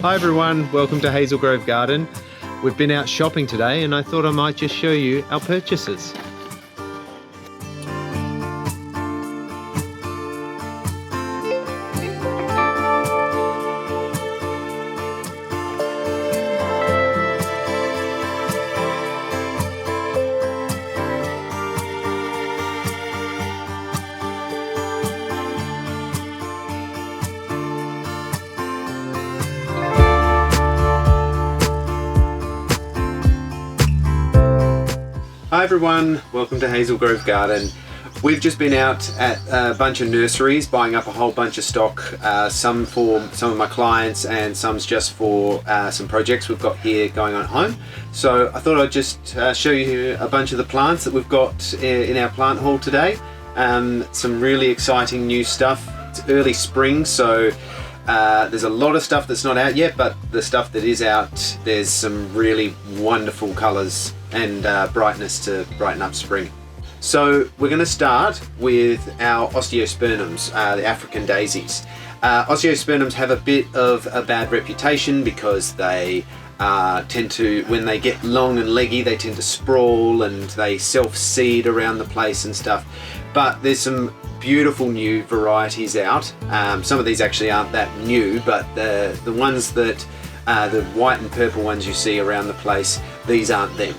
Hi everyone, welcome to Hazel Grove Garden. We've been out shopping today and I thought I might just show you our purchases. Hi everyone, welcome to Hazel Grove Garden. We've just been out at a bunch of nurseries buying up a whole bunch of stock, some for some of my clients and some's just for some projects we've got here going on at home. So I thought I'd just show you a bunch of the plants that we've got in our plant haul today. Some really exciting new stuff. It's early spring, so there's a lot of stuff that's not out yet, but the stuff that is out, there's some really wonderful colours and brightness to brighten up spring. So we're going to start with our osteospermums, the African daisies. Osteospermums have a bit of a bad reputation because they tend to, when they get long and leggy, they tend to sprawl and they self-seed around the place and stuff. But there's some beautiful new varieties out. Some of these actually aren't that new, but the ones that, the white and purple ones you see around the place, these aren't them.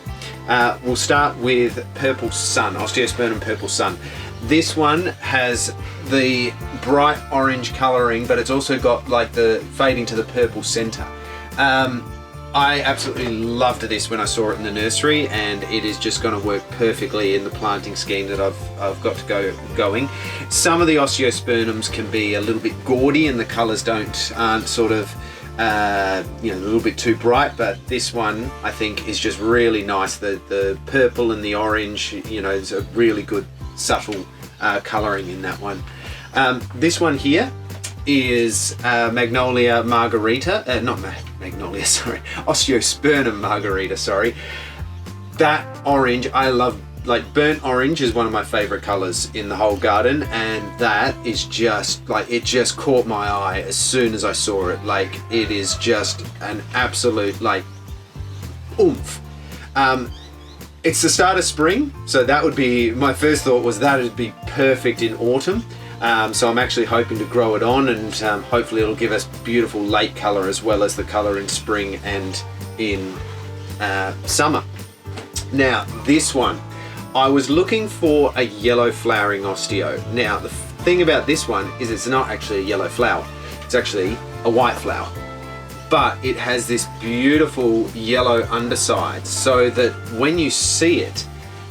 We'll start with Purple Sun, Osteospermum Purple Sun. This one has the bright orange colouring, but it's also got like the fading to the purple centre. I absolutely loved this when I saw it in the nursery, and it is just going to work perfectly in the planting scheme that I've got to going. Some of the osteospermums can be a little bit gaudy and the colours aren't sort of a little bit too bright, but this one I think is just really nice. The purple and the orange, is a really good subtle colouring in that one. This one here is Magnolia Margarita, not Magnolia, sorry, Osteospermum Margarita, sorry. That orange, I love. Like burnt orange is one of my favorite colors in the whole garden, and that is just like, it just caught my eye as soon as I saw it. Like, it is just an absolute like oomph. It's the start of spring, so that would be my first thought, was that would be perfect in autumn. So I'm actually hoping to grow it on, and hopefully it'll give us beautiful late color as well as the color in spring and in summer. Now this one, I was looking for a yellow flowering osteo. Now the thing about this one is it's not actually a yellow flower, it's actually a white flower, but it has this beautiful yellow underside, so that when you see it,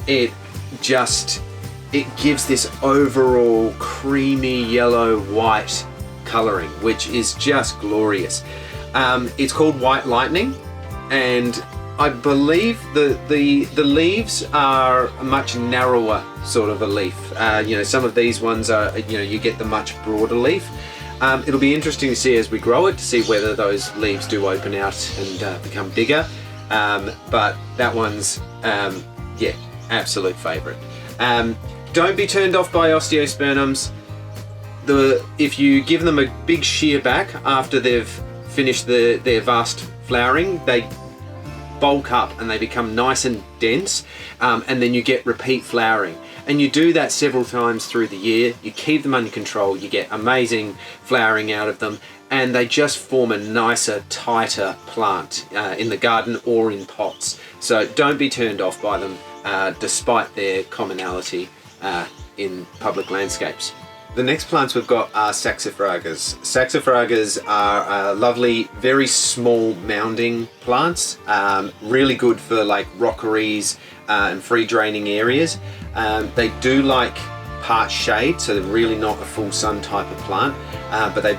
it gives this overall creamy yellow white coloring, which is just glorious. It's called White Lightning, and I believe the leaves are a much narrower sort of a leaf. Some of these ones are, you get the much broader leaf. It'll be interesting to see as we grow it, to see whether those leaves do open out and become bigger. But that one's, absolute favourite. Don't be turned off by osteospermums. If you give them a big shear back after they've finished their vast flowering, they bulk up and they become nice and dense, and then you get repeat flowering, and you do that several times through the year. You keep them under control, you get amazing flowering out of them, and they just form a nicer, tighter plant in the garden or in pots. So don't be turned off by them, despite their commonality in public landscapes. The next plants we've got are Saxifragas. Saxifragas are lovely, very small mounding plants, really good for like rockeries and free draining areas. They do like part shade, so they're really not a full sun type of plant, but they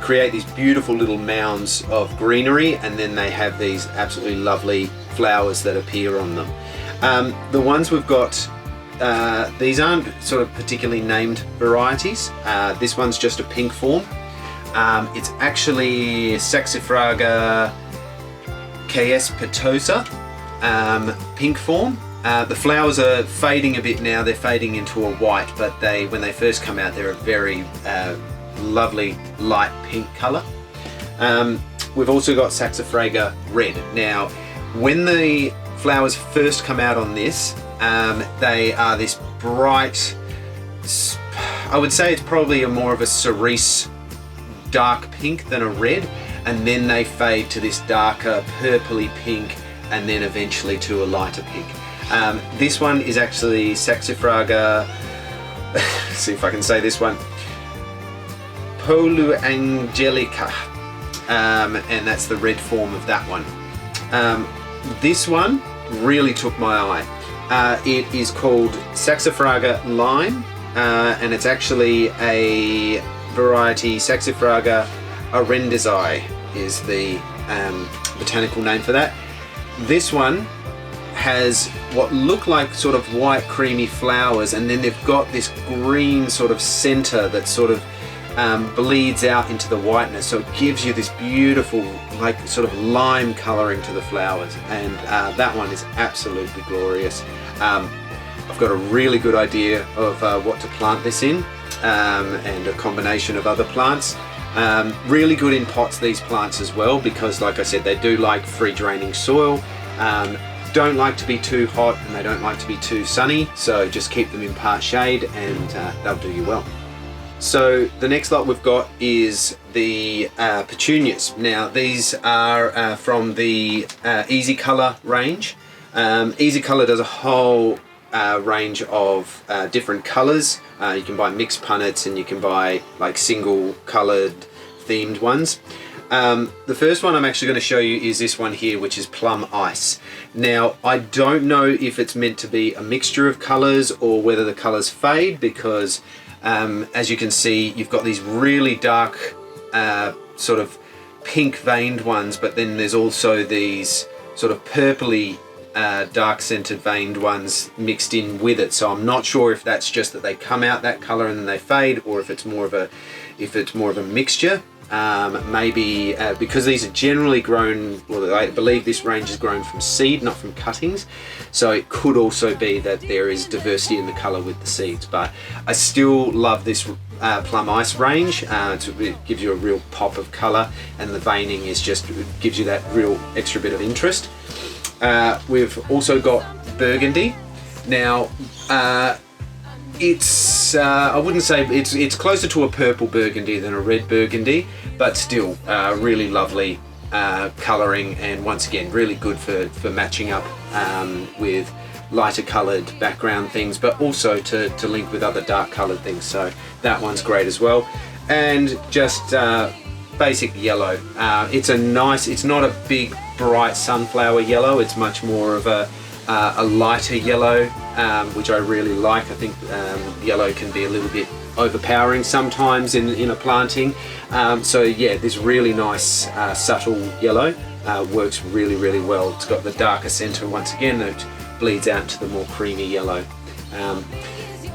create these beautiful little mounds of greenery, and then they have these absolutely lovely flowers that appear on them. The ones we've got, these aren't sort of particularly named varieties. This one's just a pink form. It's actually Saxifraga KS Petosa, pink form. The flowers are fading a bit now, they're fading into a white, but when they first come out, they're a very lovely light pink colour. we've also got Saxifraga Red. Now, when the flowers first come out on this, they are this bright, I would say it's probably more of a cerise dark pink than a red, and then they fade to this darker purpley pink, and then eventually to a lighter pink. This one is actually Saxifraga, see if I can say this one, Poluangelica, and that's the red form of that one. This one really took my eye. It is called Saxifraga Lime, and it's actually a variety. Saxifraga arendisii is the botanical name for that. This one has what look like sort of white creamy flowers, and then they've got this green sort of center that sort of bleeds out into the whiteness, so it gives you this beautiful like sort of lime coloring to the flowers, and that one is absolutely glorious. I've got a really good idea of what to plant this in, and a combination of other plants. Really good in pots, these plants as well, because like I said, they do like free draining soil, don't like to be too hot, and they don't like to be too sunny, so just keep them in part shade and they'll do you well. So the next lot we've got is the petunias. Now these are from the Easy Colour range. Easy Colour does a whole range of different colours. You can buy mixed punnets, and you can buy like single coloured themed ones. The first one I'm actually going to show you is this one here, which is Plum Ice. Now I don't know if it's meant to be a mixture of colours or whether the colours fade, because as you can see, you've got these really dark sort of pink veined ones, but then there's also these sort of purpley dark scented veined ones mixed in with it. So I'm not sure if that's just that they come out that color and then they fade, or if it's more of a mixture. Maybe because these are generally grown, well, I believe this range is grown from seed, not from cuttings, so it could also be that there is diversity in the color with the seeds. But I still love this Plum Ice range. It gives you a real pop of color, and the veining is just gives you that real extra bit of interest. We've also got Burgundy. Now it's I wouldn't say it's closer to a purple burgundy than a red burgundy, but still really lovely colouring, and once again really good for matching up with lighter coloured background things, but also to link with other dark coloured things, so that one's great as well. And just basic yellow. It's not a big bright sunflower yellow, it's much more of a lighter yellow, which I really like. I think yellow can be a little bit overpowering sometimes in a planting. So yeah, this really nice subtle yellow works really, really well. It's got the darker center once again that bleeds out into the more creamy yellow.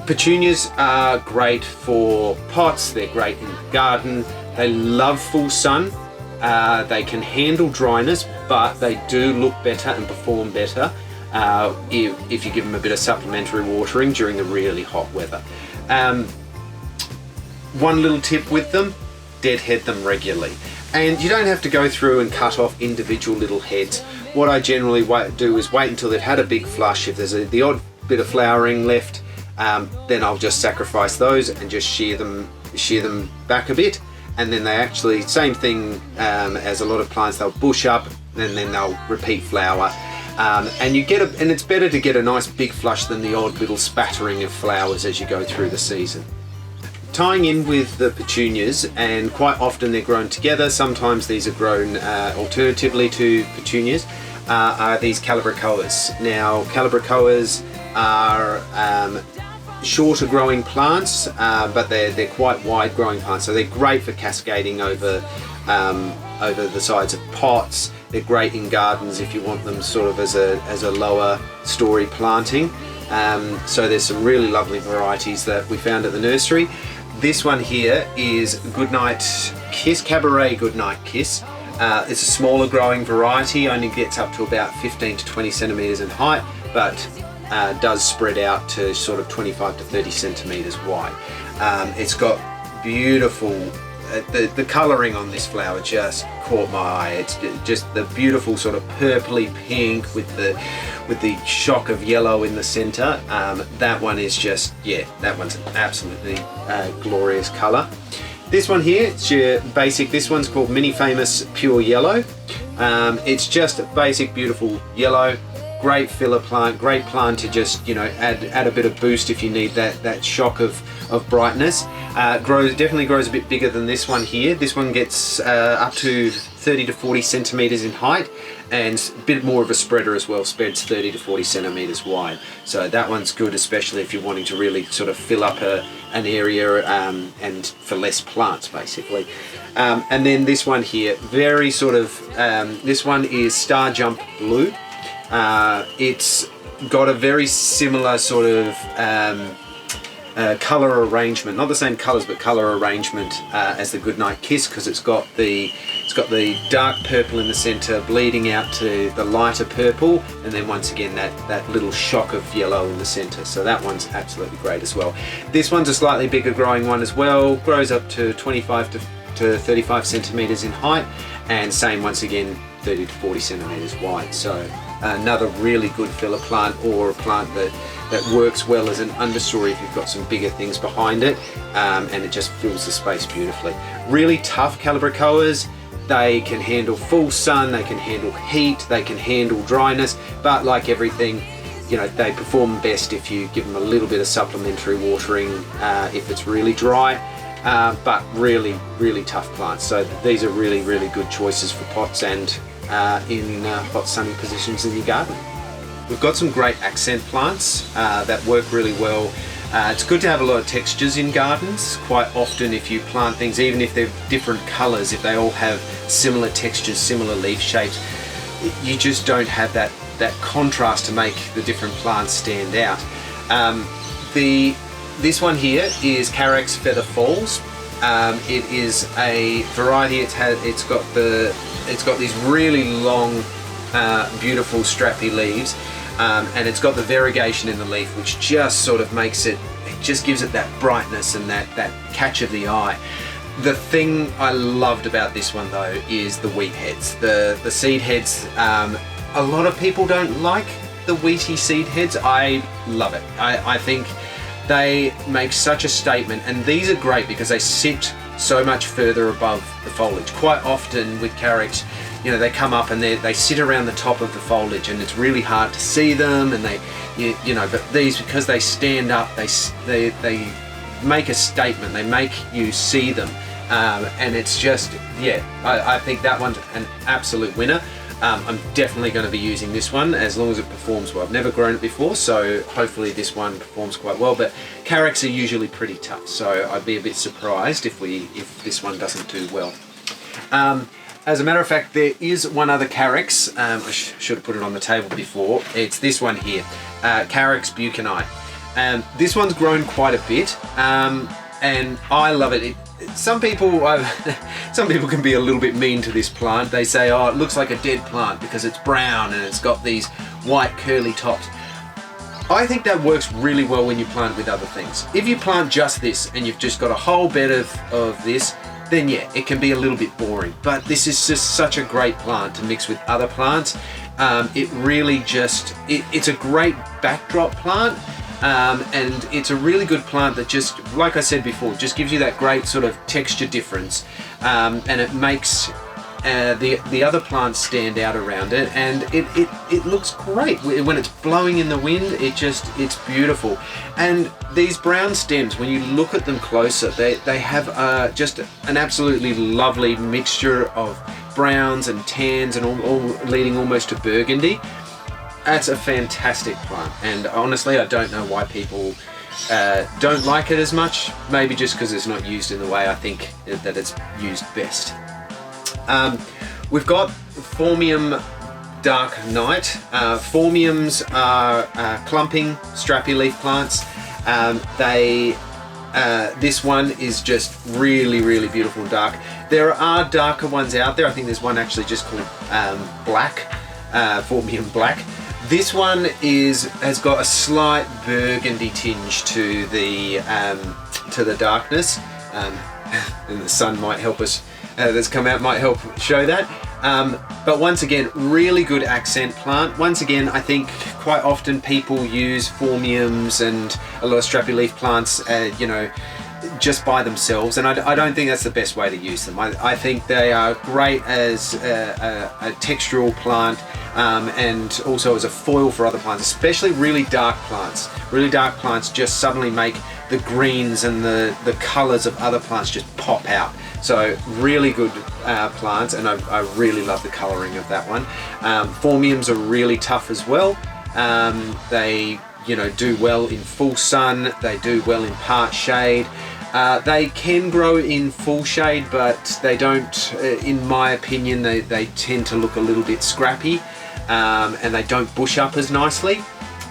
Petunias are great for pots, they're great in the garden, they love full sun. They can handle dryness, but they do look better and perform better if you give them a bit of supplementary watering during the really hot weather. One little tip with them, deadhead them regularly. And you don't have to go through and cut off individual little heads. What I generally do is wait until they've had a big flush. If there's the odd bit of flowering left, then I'll just sacrifice those and just shear them back a bit. And then they actually, same thing as a lot of plants, they'll bush up and then they'll repeat flower. And it's better to get a nice big flush than the odd little spattering of flowers as you go through the season. Tying in with the petunias, and quite often they're grown together, sometimes these are grown alternatively to petunias, are these calibrachoas. Now calibrachoas are shorter growing plants, but they're quite wide growing plants, so they're great for cascading over the sides of pots. They're great in gardens if you want them sort of as a lower story planting. So there's some really lovely varieties that we found at the nursery. This one here is Goodnight Kiss, Cabaret Goodnight Kiss. It's a smaller growing variety, only gets up to about 15 to 20 centimeters in height, but does spread out to sort of 25 to 30 centimeters wide. It's got beautiful the colouring on this flower just caught my eye. It's just the beautiful sort of purpley pink with the shock of yellow in the centre. That one is just, yeah, that one's an absolutely glorious colour. This one here, it's your basic, this one's called Mini Famous Pure Yellow. It's just a basic beautiful yellow. Great filler plant, great plant to just, you know, add a bit of boost if you need that shock of brightness. Definitely grows a bit bigger than this one here. This one gets up to 30 to 40 centimeters in height, and a bit more of a spreader as well, spreads 30 to 40 centimeters wide. So that one's good, especially if you're wanting to really sort of fill up an area and for less plants basically. And then this one here, very sort of, this one is Star Jump Blue. It's got a very similar sort of color arrangement, not the same colors but color arrangement as the Goodnight Kiss, because it's got the dark purple in the center bleeding out to the lighter purple, and then once again that little shock of yellow in the center. So that one's absolutely great as well. This one's a slightly bigger growing one as well, grows up to 25 to 35 centimeters in height, and same once again 30 to 40 centimeters wide. So another really good filler plant, or a plant that works well as an understory if you've got some bigger things behind it, and it just fills the space beautifully. Really tough Calibrachoas. They can handle full sun, they can handle heat, they can handle dryness, but like everything, you know, they perform best if you give them a little bit of supplementary watering if it's really dry. But really tough plants. So these are really good choices for pots and in hot sunny positions in your garden. We've got some great accent plants that work really well. It's good to have a lot of textures in gardens. Quite often if you plant things, even if they're different colours, if they all have similar textures, similar leaf shapes, you just don't have that contrast to make the different plants stand out. This one here is Carex Feather Falls. It is a variety. It's got these really long, beautiful strappy leaves, and it's got the variegation in the leaf, which just sort of makes it just gives it that brightness and that catch of the eye. The thing I loved about this one though is the wheat heads, the seed heads. A lot of people don't like the wheaty seed heads. I love it. I think they make such a statement, and these are great because they sit so much further above the foliage. Quite often with Carex, you know, they come up and they sit around the top of the foliage, and it's really hard to see them. And you know, but these, because they stand up, they make a statement. They make you see them, and it's just, yeah. I think that one's an absolute winner. I'm definitely going to be using this one as long as it performs well. I've never grown it before, so hopefully this one performs quite well, but Carex are usually pretty tough, so I'd be a bit surprised if this one doesn't do well. As a matter of fact, there is one other Carex. I should have put it on the table before. It's this one here, Carex Buchanite. This one's grown quite a bit, and I love it. Some people can be a little bit mean to this plant. They say, oh, it looks like a dead plant because it's brown and it's got these white curly tops. I think that works really well when you plant it with other things. If you plant just this and you've just got a whole bed of this, then yeah, it can be a little bit boring. But this is just such a great plant to mix with other plants. It really just, it's a great backdrop plant. And it's a really good plant that just, like I said before, just gives you that great sort of texture difference, and it makes the other plants stand out around it, and it looks great when it's blowing in the wind. It's beautiful. And these brown stems, when you look at them closer, they have just an absolutely lovely mixture of browns and tans, and all leading almost to burgundy. That's a fantastic plant, and honestly I don't know why people don't like it as much. Maybe just because it's not used in the way I think that it's used best. We've got Phormium Dark Night. Phormiums are clumping strappy leaf plants. This one is just really beautiful and dark. There are darker ones out there. I think there's one actually just called Black, Phormium Black. This one has got a slight burgundy tinge to the darkness. and the sun might help us, that's come out might help show that. But once again, really good accent plant. Once again, I think quite often people use phormiums and a lot of strappy leaf plants, you know, just by themselves, and I don't think that's the best way to use them. I think they are great as a textural plant, and also as a foil for other plants, especially really dark plants. Really dark plants just suddenly make the greens and the colors of other plants just pop out. So really good plants, and I really love the coloring of that one. Phormiums are really tough as well. They, you know, do well in full sun, they do well in part shade. They can grow in full shade, but they don't, in my opinion, they tend to look a little bit scrappy, and they don't bush up as nicely.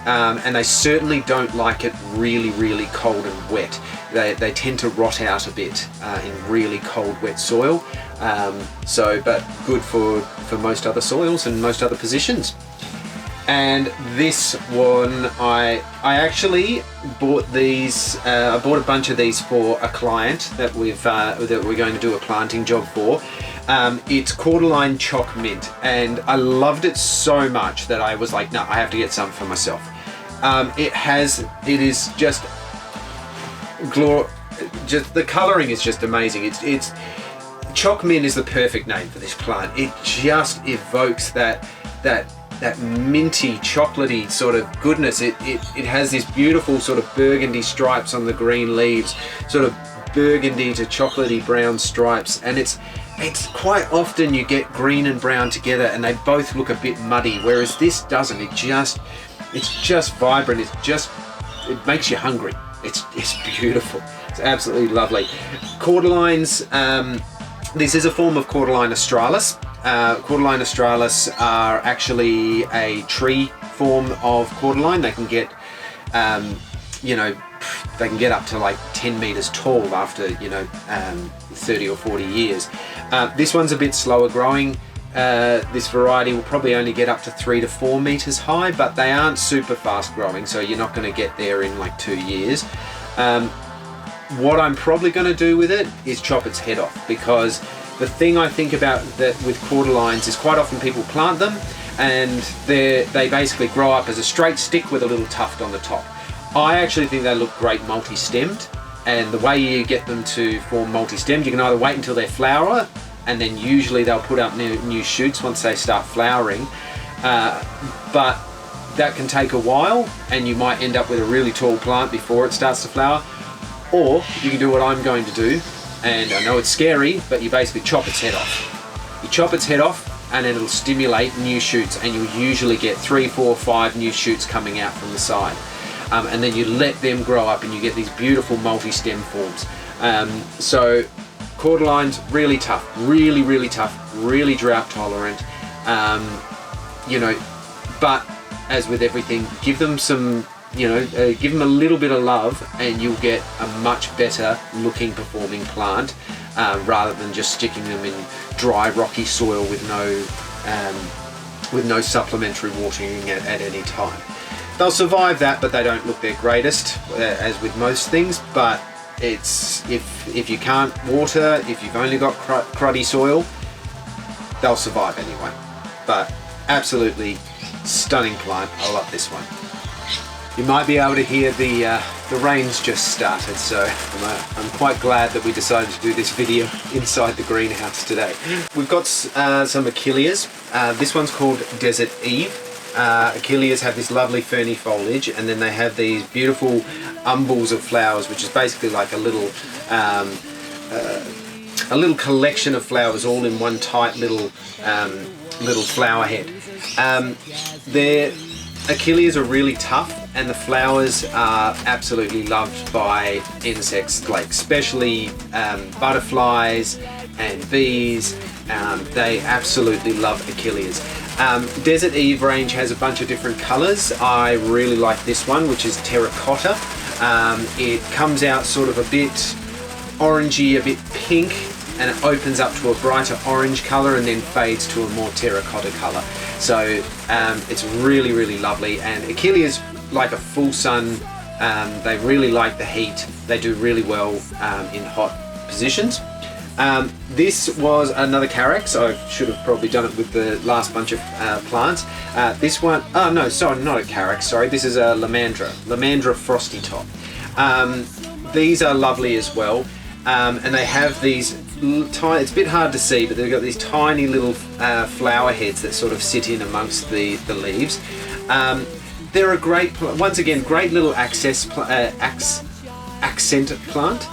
And they certainly don't like it really, really cold and wet. They tend to rot out a bit in really cold, wet soil. But good for most other soils and most other positions. And this one, I actually bought these. I bought a bunch of these for a client that we're going to do a planting job for. It's Cordyline Choc Mint, and I loved it so much that I was like, no, I have to get some for myself. It is just the coloring is just amazing. It's Choc Mint is the perfect name for this plant. It just evokes that minty, chocolatey sort of goodness. It has this beautiful sort of burgundy stripes on the green leaves, sort of burgundy to chocolatey brown stripes, and it's quite often you get green and brown together and they both look a bit muddy, whereas this doesn't. It's just vibrant. It makes you hungry. It's beautiful. It's absolutely lovely. Cordylines, this is a form of Cordyline australis. Cordyline australis are actually a tree form of cordyline. They can get, you know, they can get up to like 10 meters tall after, you know, 30 or 40 years. This one's a bit slower growing. This variety will probably only get up to 3 to 4 meters high, but they aren't super fast growing, so you're not going to get there in like 2 years. What I'm probably going to do with it is chop its head off, because the thing I think about that with cordylines is quite often people plant them and they basically grow up as a straight stick with a little tuft on the top. I actually think they look great multi-stemmed, and the way you get them to form multi-stemmed, you can either wait until they flower, and then usually they'll put up new shoots once they start flowering, but that can take a while and you might end up with a really tall plant before it starts to flower. Or you can do what I'm going to do, and I know it's scary, but you basically chop its head off. You chop its head off and it'll stimulate new shoots, and you'll usually get 3, 4, 5 new shoots coming out from the side. And then you let them grow up and you get these beautiful multi-stem forms. So cordylines, really tough, really tough, really drought tolerant. You know, but as with everything, give them some, you know, give them a little bit of love and you'll get a much better looking performing plant, rather than just sticking them in dry rocky soil with no supplementary watering at any time. They'll survive that, but they don't look their greatest, as with most things. But it's if you can't water, if you've only got cruddy soil, they'll survive anyway. But absolutely stunning plant. I love this one. You might be able to hear the rain's just started, so I'm quite glad that we decided to do this video inside the greenhouse today. We've got some Achilles. This one's called Desert Eve. Achilles have this lovely ferny foliage, and then they have these beautiful umbels of flowers, which is basically like a little collection of flowers all in one tight little flower head. Their Achilles are really tough, and the flowers are absolutely loved by insects, like especially butterflies and bees. They absolutely love Achilles. Desert Eve range has a bunch of different colors. I really like this one, which is terracotta. It comes out sort of a bit orangey, a bit pink, and it opens up to a brighter orange color and then fades to a more terracotta color. So it's really lovely, and Achilles like a full sun. They really like the heat. They do really well in hot positions. This was another Carex. I should have probably done it with the last bunch of plants. This one, oh no, sorry, not a Carex, sorry. This is a Lamandra Frosty Top. These are lovely as well, and they have these tiny, it's a bit hard to see, but they've got these tiny little flower heads that sort of sit in amongst the leaves. They're a great, once again, great little accent plant.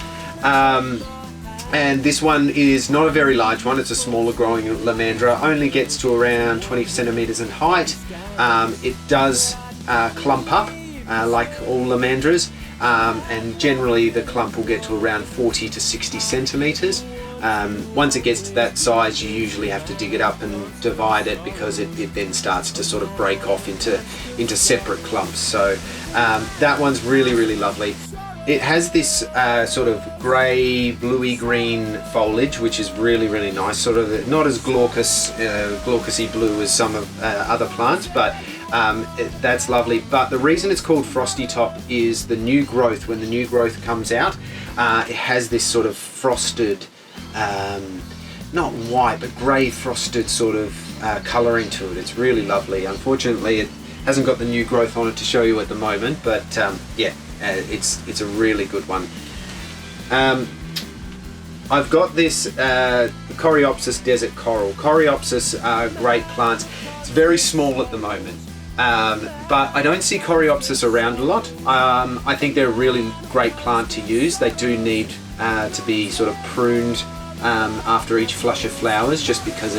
And this one is not a very large one, it's a smaller growing Lamandra, only gets to around 20 centimetres in height. It does clump up like all Lamandras, and generally the clump will get to around 40 to 60 centimetres. Once it gets to that size, you usually have to dig it up and divide it, because it then starts to sort of break off into separate clumps. So that one's really, really lovely. It has this sort of grey, bluey green foliage, which is really, really nice. Sort of not as glaucous-y blue as some of other plants, but that's lovely. But the reason it's called Frosty Top is the new growth. When the new growth comes out, it has this sort of frosted, not white, but grey frosted sort of colouring to it. It's really lovely. Unfortunately, it hasn't got the new growth on it to show you at the moment, but yeah. It's a really good one. I've got this Coreopsis Desert Coral. Coreopsis are great plants. It's very small at the moment, but I don't see Coreopsis around a lot. I think they're a really great plant to use. They do need to be sort of pruned after each flush of flowers, just because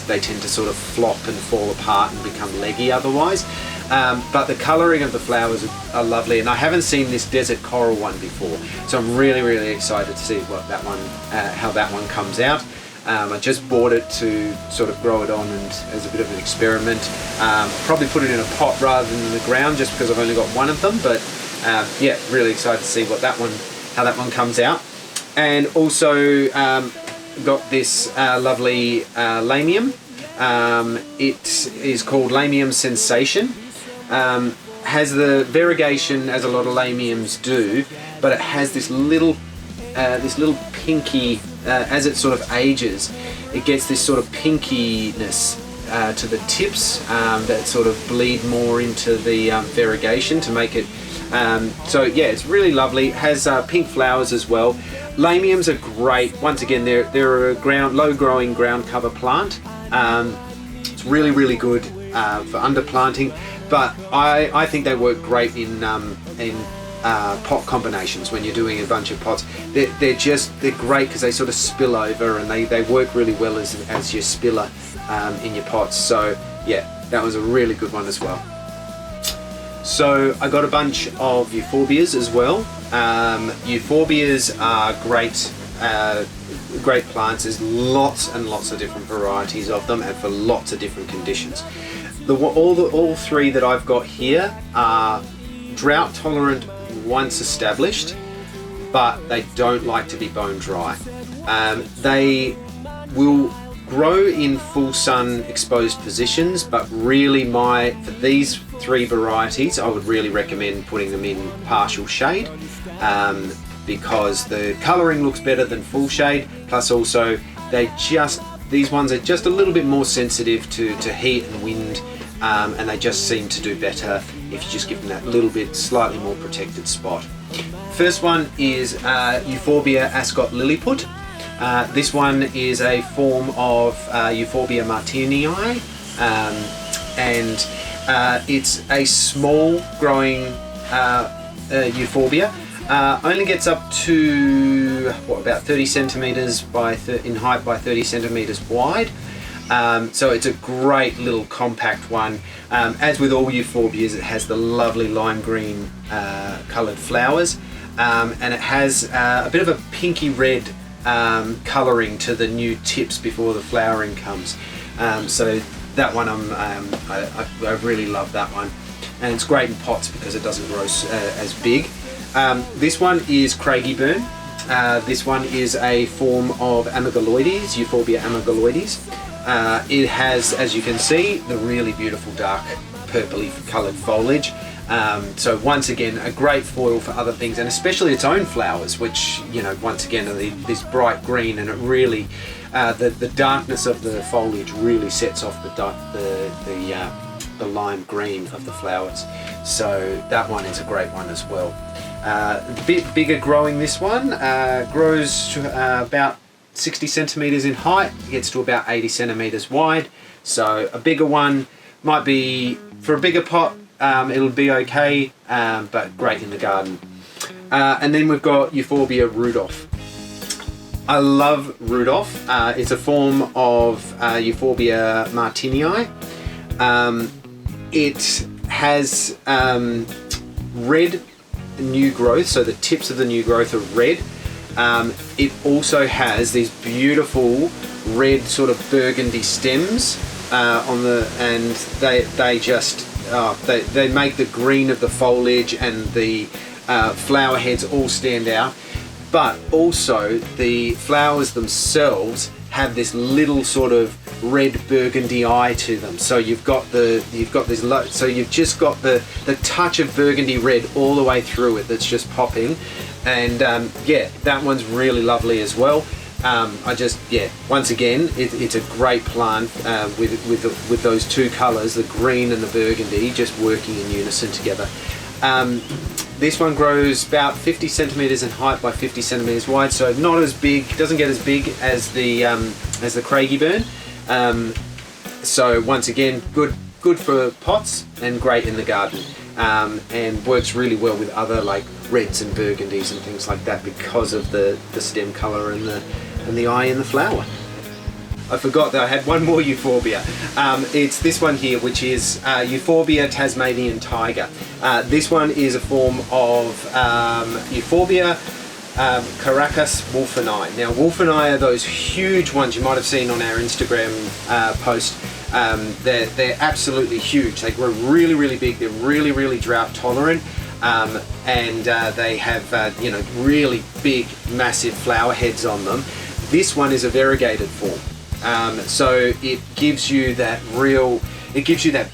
they tend to sort of flop and fall apart and become leggy otherwise. But the colouring of the flowers are lovely, and I haven't seen this desert coral one before, so I'm really, really excited to see what that one, how that one comes out. I just bought it to sort of grow it on and as a bit of an experiment. Probably put it in a pot rather than in the ground, just because I've only got one of them. But yeah, really excited to see what that one, how that one comes out. And also got this lovely Lamium. It is called Lamium Sensation. Has the variegation as a lot of Lamiums do, but it has this little pinky, as it sort of ages, it gets this sort of pinkiness to the tips that sort of bleed more into the variegation to make it. So yeah, it's really lovely. It has pink flowers as well. Lamiums are great. Once again, they're a low-growing ground cover plant. It's really, really good for underplanting, but I think they work great in pot combinations when you're doing a bunch of pots. They're great because they sort of spill over, and they work really well as your spiller in your pots. So yeah, that was a really good one as well. So I got a bunch of euphorbias as well. Euphorbias are great plants. There's lots and lots of different varieties of them, and for lots of different conditions. All three that I've got here are drought tolerant once established, but they don't like to be bone dry. They will grow in full sun exposed positions, but really for these three varieties, I would really recommend putting them in partial shade, because the colouring looks better than full shade, plus also these ones are just a little bit more sensitive to heat and wind, and they just seem to do better if you just give them that little bit slightly more protected spot. First one is Euphorbia Ascot Lilliput. This one is a form of Euphorbia martinii, and it's a small growing Euphorbia. Only gets up to about 30 centimeters in height by 30 centimeters wide. So it's a great little compact one. As with all euphorbias, it has the lovely lime green coloured flowers, and it has a bit of a pinky red colouring to the new tips before the flowering comes. So that one I really love that one, and it's great in pots because it doesn't grow as big. This one is Craigieburn. This one is a form of Amygaloides, Euphorbia amygaloides. It has, as you can see, the really beautiful dark purpley coloured foliage. So once again, a great foil for other things, and especially its own flowers, which, you know, once again are this bright green, and it really, the darkness of the foliage really sets off the lime green of the flowers. So that one is a great one as well. A bit bigger growing, this one grows to about 60 centimeters in height, gets to about 80 centimeters wide. So a bigger one might be, for a bigger pot, it'll be okay, but great in the garden. And then we've got Euphorbia Rudolph. I love Rudolph. It's a form of Euphorbia martinii. It has red new growth, so the tips of the new growth are red. It also has these beautiful red sort of burgundy stems on the, and they just they make the green of the foliage and the flower heads all stand out. But also the flowers themselves have this little sort of red burgundy eye to them. So you've got this, so you've just got the touch of burgundy red all the way through it that's just popping. And yeah, that one's really lovely as well. Once again, it's a great plant with those two colours, the green and the burgundy, just working in unison together. This one grows about 50 centimeters in height by 50 centimeters wide, so not as big, doesn't get as big as the Craigie Burn. So once again, good for pots and great in the garden, and works really well with other like reds and burgundies and things like that because of the stem colour and the eye in the flower. I forgot that I had one more Euphorbia. It's this one here, which is Euphorbia Tasmanian Tiger. This one is a form of Euphorbia Caracas wolfeni. Now, wolfeni are those huge ones you might have seen on our Instagram post. They're absolutely huge. They grow really, really big. They're really, really drought tolerant. And they have you know, really big, massive flower heads on them. This one is a variegated form. So it gives you that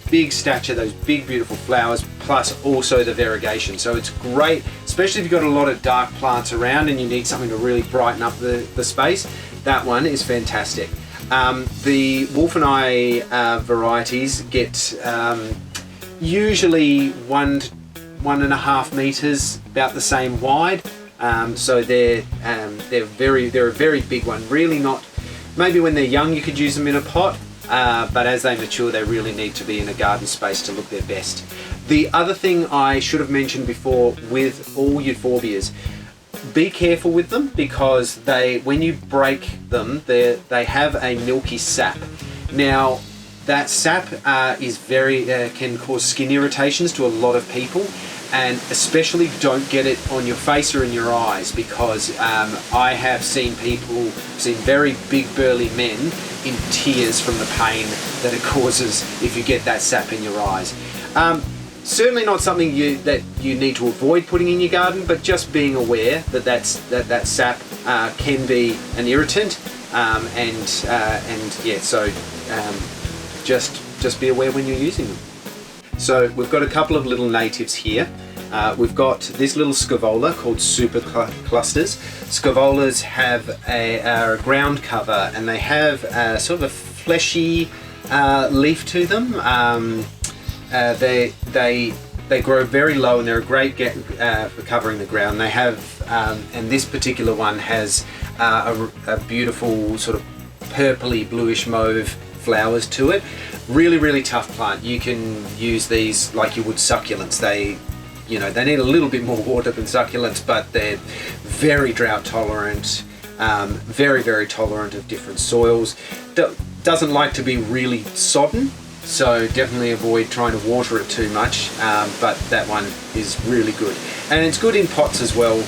big stature, those big beautiful flowers, plus also the variegation. So it's great, especially if you've got a lot of dark plants around and you need something to really brighten up the space. That one is fantastic. The wolfeni varieties get usually 1.5 meters, about the same wide. So they're a very big one. Really not. Maybe when they're young you could use them in a pot, but as they mature they really need to be in a garden space to look their best. The other thing I should have mentioned before with all Euphorbias, be careful with them because when you break them, they have a milky sap. Now that sap is can cause skin irritations to a lot of people, and especially don't get it on your face or in your eyes, because I have seen very big burly men in tears from the pain that it causes if you get that sap in your eyes. Certainly not something that you need to avoid putting in your garden, but just being aware that sap can be an irritant, just be aware when you're using them. So we've got a couple of little natives here. We've got this little scaevola called super clusters. Scaevolas have a ground cover, and they have sort of a fleshy leaf to them. They grow very low, and they're a great for covering the ground. They have, and this particular one has a beautiful sort of purpley bluish mauve flowers to it. Really, really tough plant. You can use these like you would succulents. They need a little bit more water than succulents, but they're very drought tolerant, very, very tolerant of different soils. Doesn't like to be really sodden, so definitely avoid trying to water it too much, but that one is really good. And it's good in pots as well,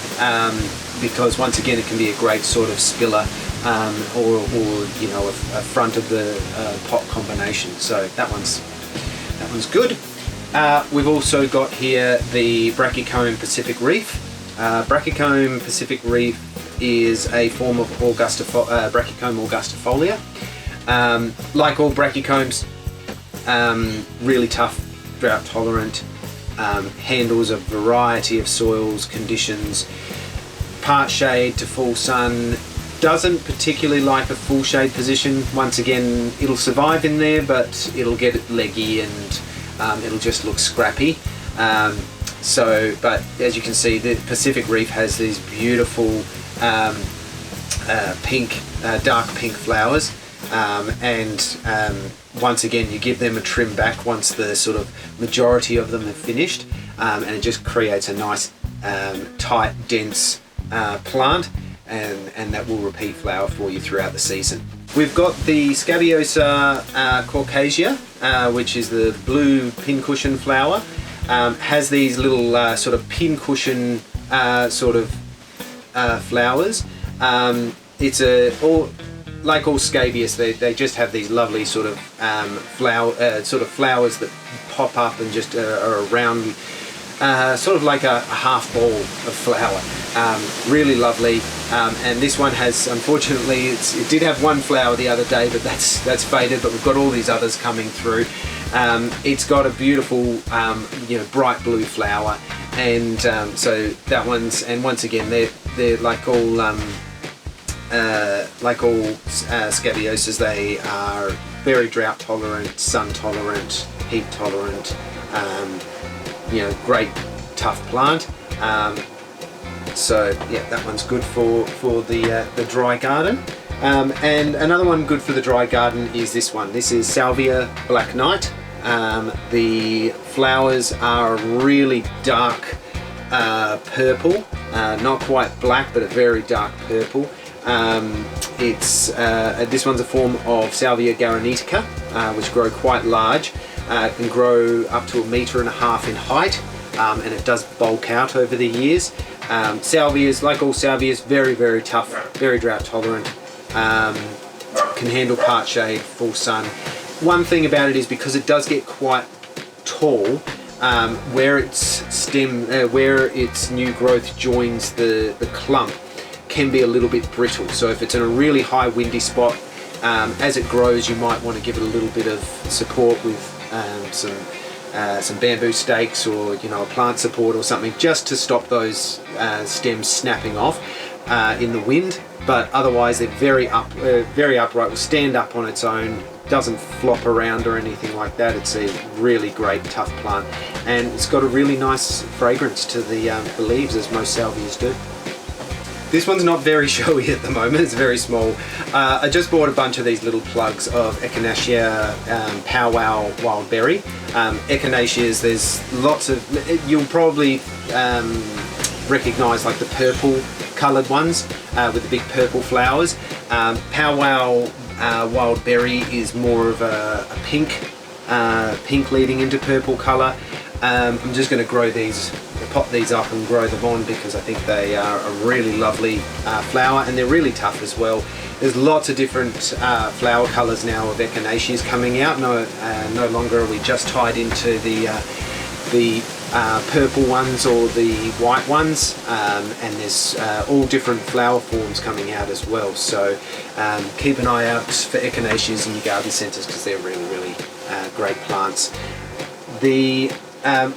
because once again it can be a great sort of spiller, or a front of the pot combination. So that one's good. We've also got here the Brachycomb Pacific Reef. Brachycomb Pacific Reef is a form of Brachycomb augustifolia. Like all brachycombs, really tough, drought tolerant. handles a variety of soils, conditions, part shade to full sun. Doesn't particularly like a full shade position. Once again, it'll survive in there, but it'll get leggy and it'll just look scrappy. But as you can see, the Pacific Reef has these beautiful pink, dark pink flowers, and once again you give them a trim back once the sort of majority of them have finished, and it just creates a nice tight, dense plant, and that will repeat flower for you throughout the season. We've got the Scabiosa caucasia, which is the blue pincushion flower. Has these little sort of pincushion sort of flowers. It's like all scabious, they just have these lovely sort of flowers that pop up and just are around, sort of like a half ball of flower. Really lovely, and this one has, unfortunately, it did have one flower the other day, but that's faded. But we've got all these others coming through. It's got a beautiful, bright blue flower, and so that one's. And once again, they're like all scabiosas. They are very drought tolerant, sun tolerant, heat tolerant. Great tough plant. So yeah, that one's good for the dry garden. And another one good for the dry garden is this one. This is Salvia Black Knight. The flowers are really dark purple, not quite black, but a very dark purple. This one's a form of Salvia garanetica, which grow quite large. Can grow up to 1.5 meters in height, and it does bulk out over the years. Salvias, like all salvias, very, very tough, very drought tolerant, can handle part shade, full sun. One thing about it is, because it does get quite tall, where its new growth joins the clump, can be a little bit brittle. So if it's in a really high windy spot, as it grows, you might want to give it a little bit of support with some bamboo stakes, or a plant support or something, just to stop those stems snapping off in the wind. But otherwise, they're very upright, will stand up on its own, doesn't flop around or anything like that. It's a really great tough plant, and it's got a really nice fragrance to the leaves, as most salvias do. This one's not very showy at the moment, it's very small. I just bought a bunch of these little plugs of Echinacea powwow wild berry. Echinaceas, there's lots of, you'll probably recognise like the purple coloured ones with the big purple flowers. Powwow wild berry is more of a pink leading into purple colour. I'm just going to grow these, pop these up and grow them on, because I think they are a really lovely flower, and they're really tough as well. There's lots of different flower colours now of Echinaceas coming out. No longer are we just tied into the purple ones or the white ones, and there's all different flower forms coming out as well. So keep an eye out for Echinaceas in your garden centres, because they're really, really great plants.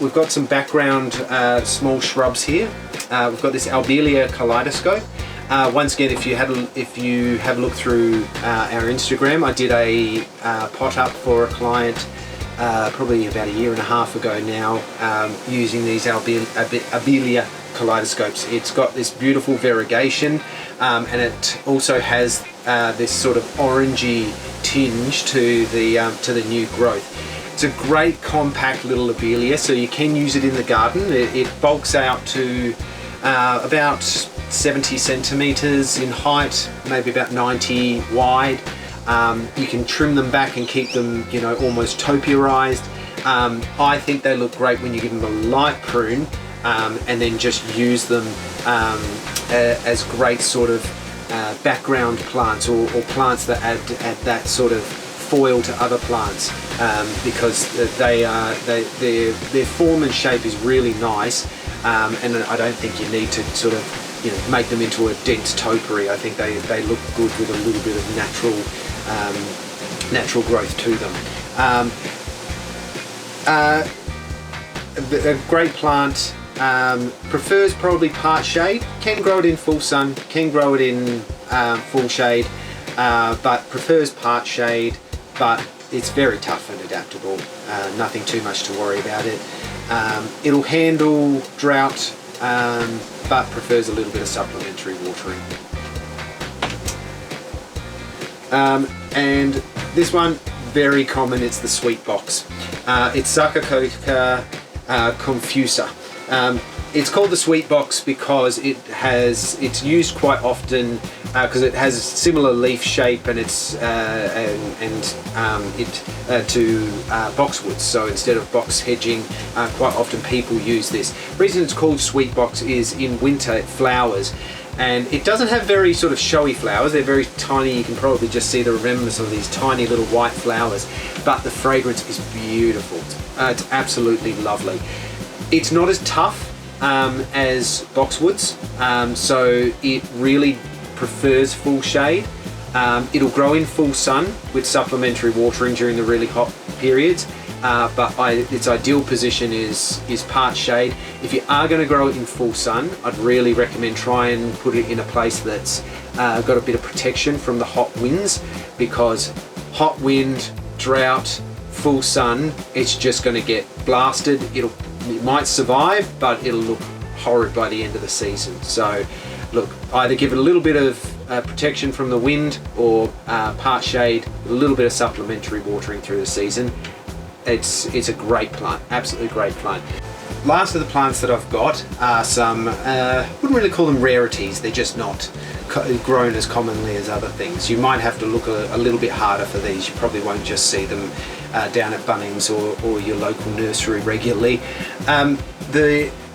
We've got some background small shrubs here. We've got this Albelia kaleidoscope. Once again, if you have a look through our Instagram, I did a pot up for a client probably about 1.5 years ago now, using these Albelia kaleidoscopes. It's got this beautiful variegation, and it also has this sort of orangey tinge to the new growth. It's a great compact little lobelia, so you can use it in the garden. It bulks out to about 70 centimetres in height, maybe about 90 wide. You can trim them back and keep them, almost topiarised. I think they look great when you give them a light prune, and then just use them as great sort of background plants, or plants that add that sort of foil to other plants, because their form and shape is really nice, and I don't think you need to sort of make them into a dense topiary. I think they look good with a little bit of natural growth to them. a great plant. Prefers probably part shade. Can grow it in full sun, can grow it in full shade, but prefers part shade. But it's very tough and adaptable. Nothing too much to worry about it. It'll handle drought, but prefers a little bit of supplementary watering. And this one, very common, it's the sweet box. It's Sarcocoa confusa. It's called the sweet box because it's used quite often because it has a similar leaf shape and it's to boxwoods. So instead of box hedging, quite often people use this. The reason it's called sweet box is in winter it flowers. And it doesn't have very sort of showy flowers. They're very tiny. You can probably just see the remnants of these tiny little white flowers. But the fragrance is beautiful. It's absolutely lovely. It's not as tough as boxwoods, so it really prefers full shade. It'll grow in full sun with supplementary watering during the really hot periods. But its ideal position is part shade. If you are going to grow it in full sun, I'd really recommend try and put it in a place that's got a bit of protection from the hot winds, because hot wind, drought, full sun, it's just going to get blasted. It might survive, but it'll look horrid by the end of the season. So look, either give it a little bit of protection from the wind, or part shade, a little bit of supplementary watering through the season. It's a great plant, absolutely great plant. Last of the plants that I've got are some, wouldn't really call them rarities, they're just not grown as commonly as other things. You might have to look a little bit harder for these. You probably won't just see them down at Bunnings or your local nursery regularly.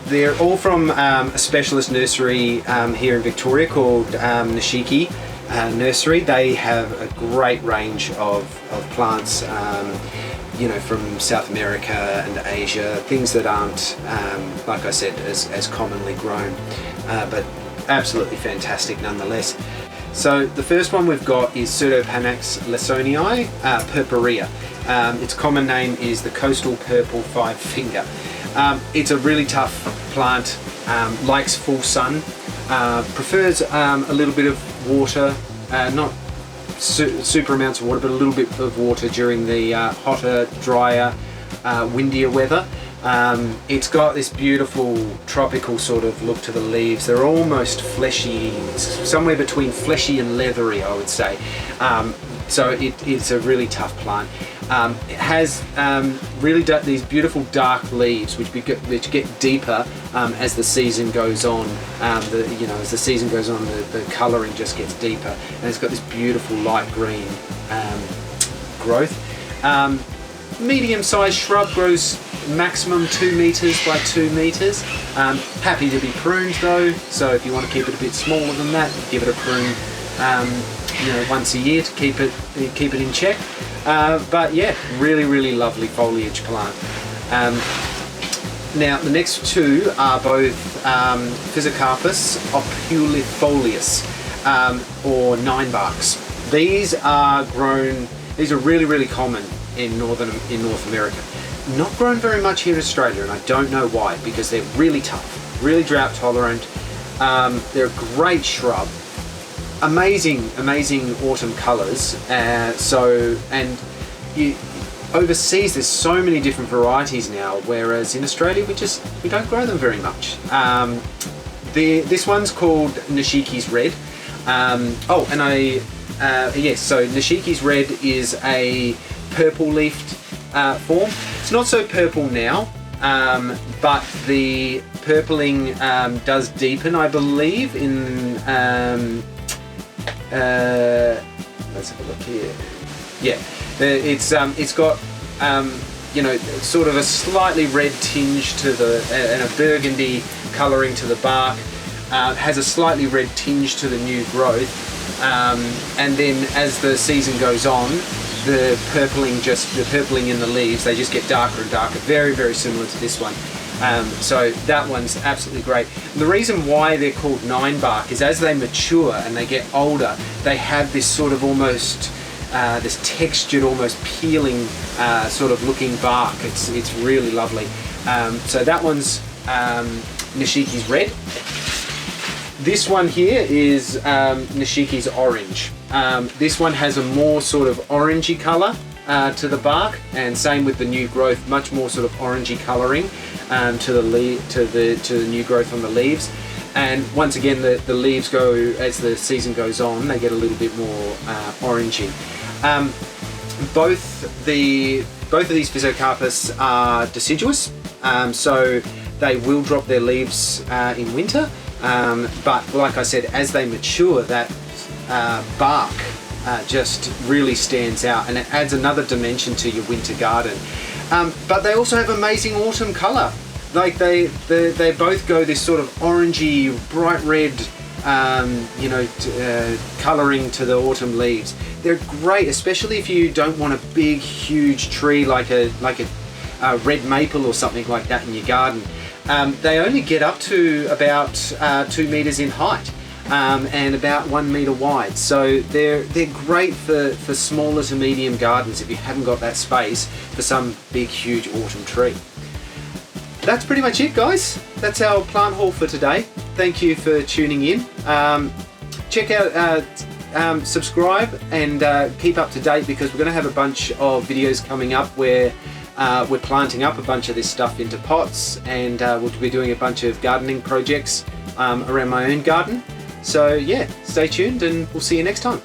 They're all from a specialist nursery here in Victoria called Nishiki Nursery. They have a great range of plants, you know, from South America and Asia, things that aren't, like I said, as commonly grown, but absolutely fantastic nonetheless. So the first one we've got is Pseudopanax lesonii purpurea. Its common name is the coastal purple five finger. It's a really tough plant, likes full sun, prefers a little bit of water, not super amounts of water, but a little bit of water during the hotter, drier, windier weather. It's got this beautiful tropical sort of look to the leaves. They're almost fleshy, somewhere between fleshy and leathery, I would say. So it's a really tough plant. It has really these beautiful dark leaves, which get deeper as the season goes on. As the season goes on, the colouring just gets deeper, and it's got this beautiful light green growth. Medium-sized shrub, grows maximum 2 meters by 2 meters. Happy to be pruned though, so if you want to keep it a bit smaller than that, give it a prune once a year to keep it in check. But yeah, really lovely foliage plant. Now the next two are both Physocarpus opulifolius, or ninebarks. These are really common in North America. Not grown very much here in Australia, and I don't know why, because they're really tough, really drought tolerant. They're a great shrub. Amazing autumn colours. Overseas there's so many different varieties now, whereas in Australia we don't grow them very much. This one's called Nishiki's Red. So Nishiki's Red is a purple leafed form. It's not so purple now, but the purpling does deepen, I believe, in let's have a look here. Yeah, it's got sort of a slightly red tinge to and a burgundy colouring to the bark. Has a slightly red tinge to the new growth, and then as the season goes on, the purpling in the leaves, they just get darker and darker. Very similar to this one. So that one's absolutely great. The reason why they're called ninebark is as they mature and they get older, they have this sort of almost this textured, almost peeling sort of looking bark. It's really lovely. So that one's Nishiki's red. This one here is Nishiki's orange. This one has a more sort of orangey colour to the bark, and same with the new growth, much more sort of orangey colouring to the new growth on the leaves. And once again, the leaves go, as the season goes on, they get a little bit more orangey. Both of these Physocarpus are deciduous, so they will drop their leaves in winter. But like I said, as they mature, that bark just really stands out, and it adds another dimension to your winter garden. But they also have amazing autumn colour. Like they both go this sort of orangey, bright red, colouring to the autumn leaves. They're great, especially if you don't want a big, huge tree like a red maple or something like that in your garden. They only get up to about 2 meters in height and about 1 meter wide. So they're great for smaller to medium gardens if you haven't got that space for some big, huge autumn tree. That's pretty much it, guys. That's our plant haul for today. Thank you for tuning in. Check out, subscribe, and keep up to date, because we're going to have a bunch of videos coming up where we're planting up a bunch of this stuff into pots, and we'll be doing a bunch of gardening projects around my own garden. So yeah, stay tuned, and we'll see you next time.